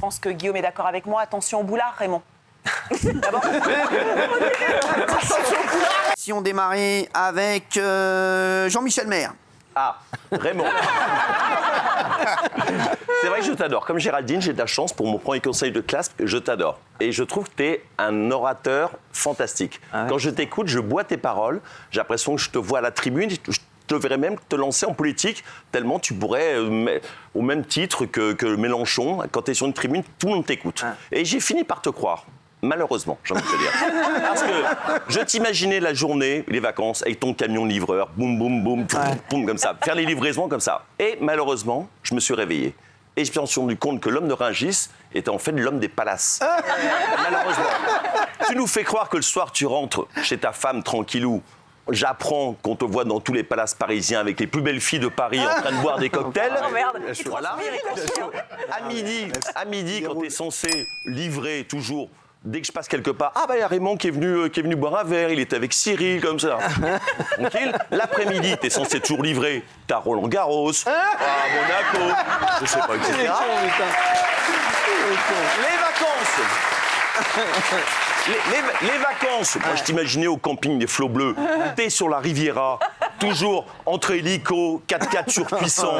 pense que Guillaume est d'accord avec moi. Attention au boulard, Raymond. D'abord. Si on démarrait avec Jean-Michel Maire. Ah, Raymond. C'est vrai que je t'adore. Comme Géraldine, j'ai de la chance pour mon premier conseil de classe, je t'adore. Et je trouve que tu es un orateur fantastique. Ah ouais. Quand je t'écoute, je bois tes paroles. J'ai l'impression que je te vois à la tribune. Je te verrais même te lancer en politique, tellement tu pourrais, au même titre que Mélenchon, quand tu es sur une tribune, tout le monde t'écoute. Ah. Et j'ai fini par te croire. Malheureusement, j'ai envie de te dire. Parce que je t'imaginais la journée, les vacances, avec ton camion livreur, boum, boum, boum, boum, comme ça, faire les livraisons comme ça. Et malheureusement, je me suis réveillé. Et je me suis rendu compte que l'homme de Rungis était en fait l'homme des palaces. Malheureusement. Tu nous fais croire que le soir, tu rentres chez ta femme tranquillou. J'apprends qu'on te voit dans tous les palaces parisiens avec les plus belles filles de Paris en train de boire des cocktails. Oh merde, voilà. À midi, quand tu es censé livrer toujours. Dès que je passe quelque part, ah bah il y a Raymond qui est venu boire un verre, il était avec Cyril, comme ça. Tranquille. L'après-midi, t'es censé toujours livrer. T'as Roland Garros, Monaco, je sais pas, etc. Les vacances. Les vacances. Moi, je t'imaginais au camping des Flots Bleus. T'es sur la Riviera, toujours entre hélico, 4x4 surpuissants,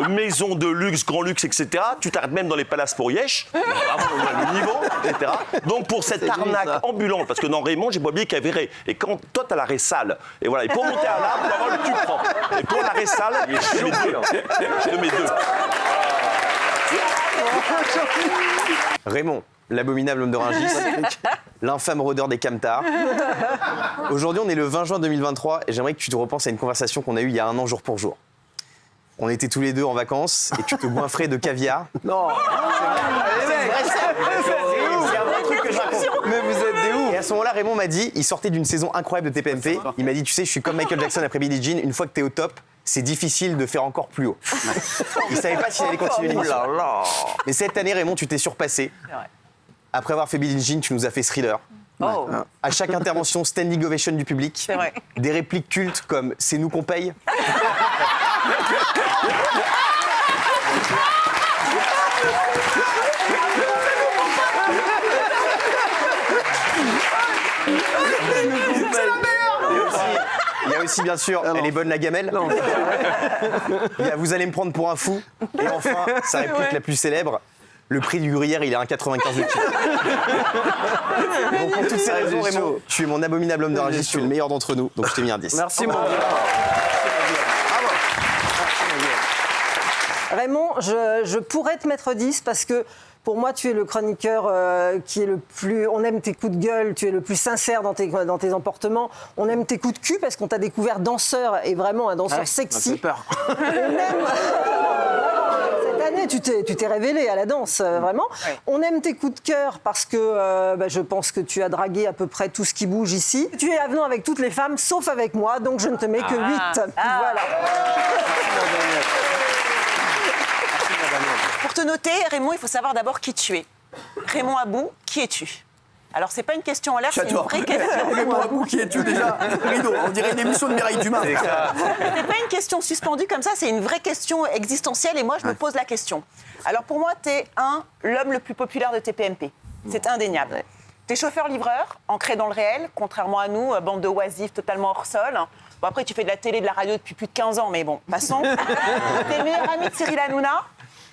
maison de luxe, grand luxe, etc. Tu t'arrêtes même dans les palaces pour Yesh. Le niveau, etc. Donc, pour cette arnaque ambulante, parce que dans Raymond, j'ai pas oublié qu'il y avait Ray. Et quand toi, t'as la Ray sale. Et voilà. Et pour monter à l'arbre, pour avoir le cul propre. Et pour la Ray sale, je mets deux. Je mets deux. Raymond. L'abominable homme de Rungis, l'infâme rôdeur des camtars. Aujourd'hui, on est le 20 juin 2023 et j'aimerais que tu te repenses à une conversation qu'on a eue il y a un an jour pour jour. On était tous les deux en vacances et tu te goinfrais de caviar. Non, c'est un vrai truc que je raconte. mais vous êtes des ouf. Et à ce moment-là, Raymond m'a dit, il sortait d'une saison incroyable de TPMP. Il m'a dit, tu sais, je suis comme Michael Jackson après Billie Jean. Une fois que t'es au top, c'est difficile de faire encore plus haut. Il savait pas s'il allait continuer l'émission. Mais cette année, Raymond, tu t'es surpassé. Après avoir fait Billie Jean, tu nous as fait Thriller. Oh. À chaque intervention, standing ovation du public. C'est vrai. Des répliques cultes comme « c'est nous qu'on paye ». Il y a aussi, bien sûr, elle est bonne la gamelle. Il y a vous allez me prendre pour un fou. Et enfin, sa réplique la plus célèbre. Le prix du gruyère, il est à 1,95 le kilo. Donc pour toutes ces raisons, Raymond, tu es mon abominable homme de Rungis, tu es le meilleur d'entre nous, donc je t'ai mis un 10. Merci, mon Raymond, je pourrais te mettre 10 parce que pour moi, tu es le chroniqueur qui est le plus... On aime tes coups de gueule, tu es le plus sincère dans tes emportements. On aime tes coups de cul parce qu'on t'a découvert danseur et vraiment un danseur sexy. peur. On aime... Cette année, tu t'es révélé à la danse, vraiment. Oui. On aime tes coups de cœur parce que je pense que tu as dragué à peu près tout ce qui bouge ici. Tu es avenant avec toutes les femmes, sauf avec moi, donc je ne te mets que 8. Voilà. Pour te noter, Raymond, il faut savoir d'abord qui tu es. Raymond Abou, qui es-tu ? Alors, c'est pas une question en l'air, c'est une vraie question. Raymond Abou, qui es-tu déjà ? Rideau, on dirait une émission de Mireille Dumas. C'est pas une question suspendue comme ça, c'est une vraie question existentielle et moi, je me pose la question. Alors, pour moi, t'es l'homme le plus populaire de TPMP. C'est indéniable. T'es chauffeur-livreur, ancré dans le réel, contrairement à nous, bande de oisifs totalement hors sol. Bon, après, tu fais de la télé, de la radio depuis plus de 15 ans, mais bon, passons. T'es le meilleur ami de Cyril Hanouna,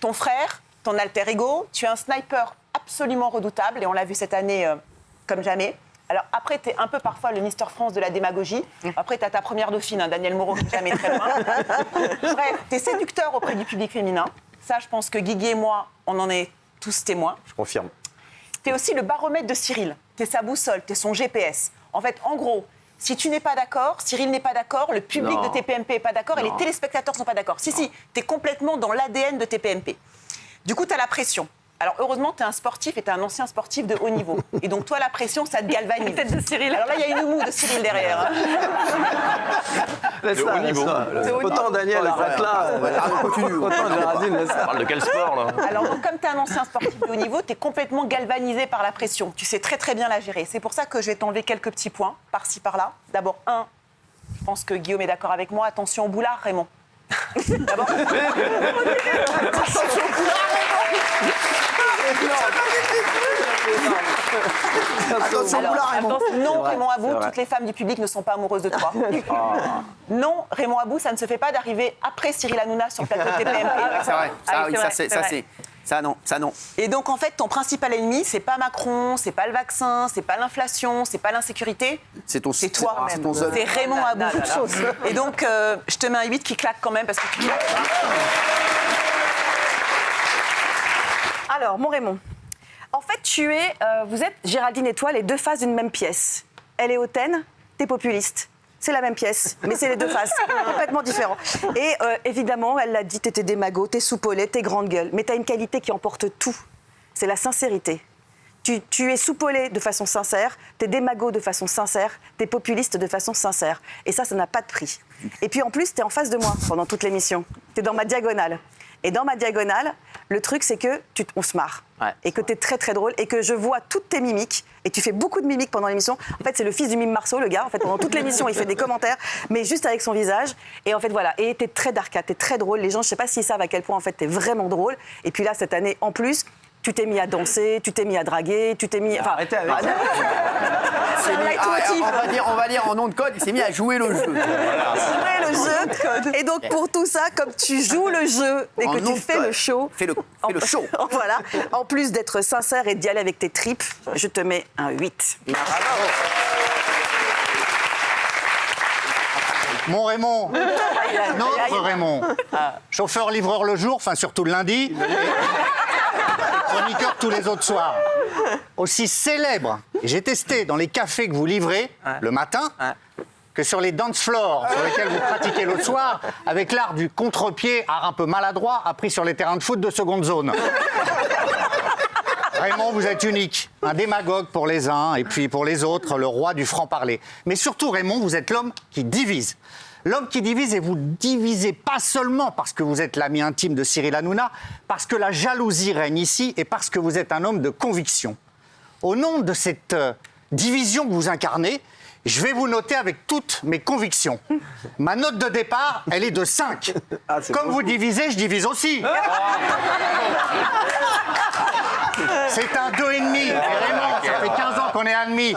ton frère, ton alter ego. Tu es un sniper absolument redoutable et on l'a vu cette année comme jamais. Alors après, tu es un peu parfois le Mister France de la démagogie. Après, tu as ta première dauphine, Daniel Moreau, qui n'est jamais très loin. Bref, tu es séducteur auprès du public féminin. Ça, je pense que Guigui et moi, on en est tous témoins. Je confirme. Tu es aussi le baromètre de Cyril. Tu es sa boussole, tu es son GPS. En fait, en gros, si tu n'es pas d'accord, Cyril n'est pas d'accord, le public de TPMP n'est pas d'accord et les téléspectateurs ne sont pas d'accord. Si, tu es complètement dans l'ADN de TPMP. Du coup, tu as la pression. Alors, heureusement, tu es un sportif et tu es un ancien sportif de haut niveau. Et donc, toi, la pression, ça te galvanise. Tête de Cyril. Alors là, il y a une moue de Cyril derrière. Laisse-la, haut niveau. Autant Daniel, arrête-là. Autant Géraldine, laisse-la. On parle de quel sport, là ? Alors, donc, comme tu es un ancien sportif de haut niveau, tu es complètement galvanisé par la pression. Tu sais très, très bien la gérer. C'est pour ça que je vais t'enlever quelques petits points, par-ci, par-là. D'abord, je pense que Guillaume est d'accord avec moi. Attention au boulard, Raymond. D'abord. Attention au boulard, Raymond. Attention, Alors, là, Raymond. attention, non, Raymond Abou, toutes les femmes du public ne sont pas amoureuses de toi. Non, Raymond Abou, ça ne se fait pas d'arriver après Cyril Hanouna sur le plateau de TPMP. C'est vrai, Ah oui, c'est vrai. Ça non. Et donc, en fait, ton principal ennemi, c'est pas Macron, c'est pas le vaccin, c'est pas l'inflation, c'est pas l'insécurité. C'est toi-même. C'est ton seul. C'est Raymond Abou. Et donc, je te mets un 8 qui claque quand même parce que tu claques. Alors, mon Raymond, en fait, vous êtes, Géraldine et toi, les deux faces d'une même pièce. Elle est hautaine, t'es populiste. C'est la même pièce, mais c'est les deux faces, complètement différents. Et évidemment, elle l'a dit, t'étais démago, t'es soupolé, t'es grande gueule. Mais t'as une qualité qui emporte tout, c'est la sincérité. Tu es soupolé de façon sincère, t'es démago de façon sincère, t'es populiste de façon sincère. Et ça n'a pas de prix. Et puis en plus, t'es en face de moi pendant toute l'émission. T'es dans ma diagonale. Et dans ma diagonale, le truc, c'est que on se marre. Ouais. Et que t'es très, très drôle. Et que je vois toutes tes mimiques. Et tu fais beaucoup de mimiques pendant l'émission. En fait, c'est le fils du mime Marceau, le gars. En fait, pendant toute l'émission, il fait des commentaires, mais juste avec son visage. Et en fait, voilà. Et t'es très dark, t'es très drôle. Les gens, je sais pas s'ils savent à quel point, en fait, t'es vraiment drôle. Et puis là, cette année, en plus, tu t'es mis à danser, tu t'es mis à draguer, tu t'es mis... Enfin, Arrêtez avec ça. On va dire en nom de code, il s'est mis à jouer le jeu. Jouer le jeu. Et donc, pour tout ça, comme tu joues le jeu et que tu fais le show... Fais le show. Voilà. En plus d'être sincère et d'y aller avec tes tripes, je te mets un 8. Mon Raymond, notre Raymond, chauffeur-livreur le jour, enfin surtout le lundi, et chroniqueur tous les autres soirs. Aussi célèbre, et j'ai testé dans les cafés que vous livrez le matin, que sur les dance floors sur lesquels vous pratiquez l'autre soir, avec l'art du contre-pied, art un peu maladroit, appris sur les terrains de foot de seconde zone. Raymond, vous êtes unique, un démagogue pour les uns et puis pour les autres, le roi du franc-parler. Mais surtout, Raymond, vous êtes l'homme qui divise. L'homme qui divise, et vous divisez pas seulement parce que vous êtes l'ami intime de Cyril Hanouna, parce que la jalousie règne ici et parce que vous êtes un homme de conviction. Au nom de cette division que vous incarnez, je vais vous noter avec toutes mes convictions. Ma note de départ, elle est de 5. Comme vous divisez, je divise aussi. C'est un 2,5. Et Raymond, ça fait 15 ans qu'on est ennemis.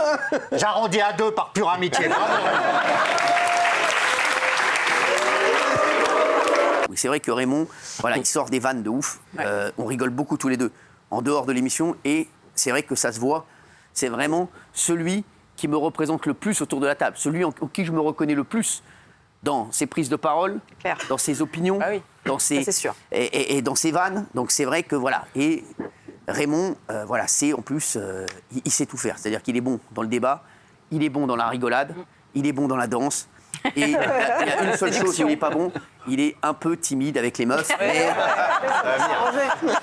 J'arrondis à 2 par pure amitié. Bravo. Oui, c'est vrai que Raymond, voilà, il sort des vannes de ouf. On rigole beaucoup tous les deux en dehors de l'émission. Et c'est vrai que ça se voit. C'est vraiment celui qui me représente le plus autour de la table. Celui en qui je me reconnais le plus dans ses prises de parole, dans ses opinions, dans ses, c'est sûr. Et dans ses vannes. Donc c'est vrai que voilà. Et Raymond, voilà, c'est en plus, il sait tout faire. C'est-à-dire qu'il est bon dans le débat, il est bon dans la rigolade, il est bon dans la danse. Et il y a une seule chose où il n'est pas bon, il est un peu timide avec les meufs. Mais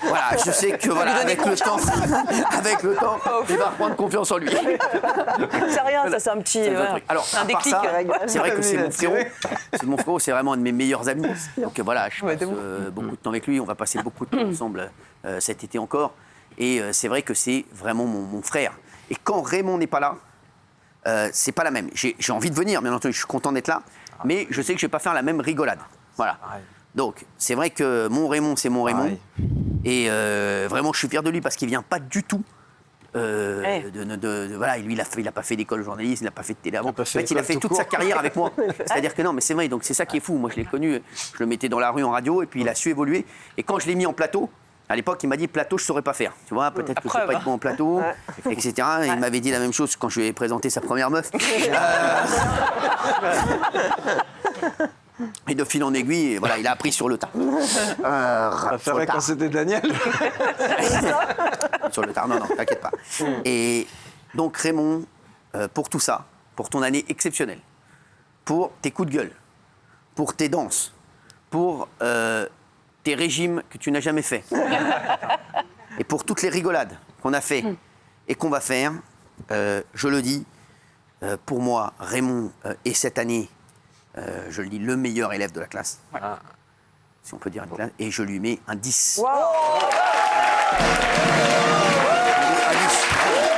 voilà, je sais que voilà, avec le temps, il va reprendre confiance en lui. C'est rien, ça c'est un petit... Alors, un déclic. C'est vrai que c'est mon frérot. C'est mon frérot, c'est vraiment un de mes meilleurs amis. Donc voilà, je passe beaucoup de temps avec lui. On va passer beaucoup de temps ensemble cet été encore. Et c'est vrai que c'est vraiment mon frère. Et quand Raymond n'est pas là, c'est pas la même. J'ai envie de venir, bien entendu, je suis content d'être là, mais je sais que je vais pas faire la même rigolade. Voilà. Donc, c'est vrai que mon Raymond, c'est mon Raymond. Et vraiment, je suis fier de lui parce qu'il vient pas du tout. Voilà, lui, il a pas fait d'école de journaliste, il n'a pas fait de télé avant. En fait, il a fait toute sa carrière avec moi. C'est-à-dire que non, mais c'est vrai, donc c'est ça qui est fou. Moi, je l'ai connu, je le mettais dans la rue en radio, et puis il a su évoluer. Et quand je l'ai mis en plateau, à l'époque, il m'a dit plateau, je ne saurais pas faire. Tu vois, peut-être que je ne sais pas être bon en plateau, etc. Et il m'avait dit la même chose quand je lui ai présenté sa première meuf. Et de fil en aiguille, voilà, il a appris sur le tas. Quand c'était Daniel. Sur le tard, non, t'inquiète pas. Et donc Raymond, pour tout ça, pour ton année exceptionnelle, pour tes coups de gueule, pour tes danses, pour tes régimes que tu n'as jamais fait, et pour toutes les rigolades qu'on a fait et qu'on va faire, je le dis, pour moi, Raymond est cette année, je le dis, le meilleur élève de la classe. Si on peut dire une classe. Et je lui mets un 10. Wow.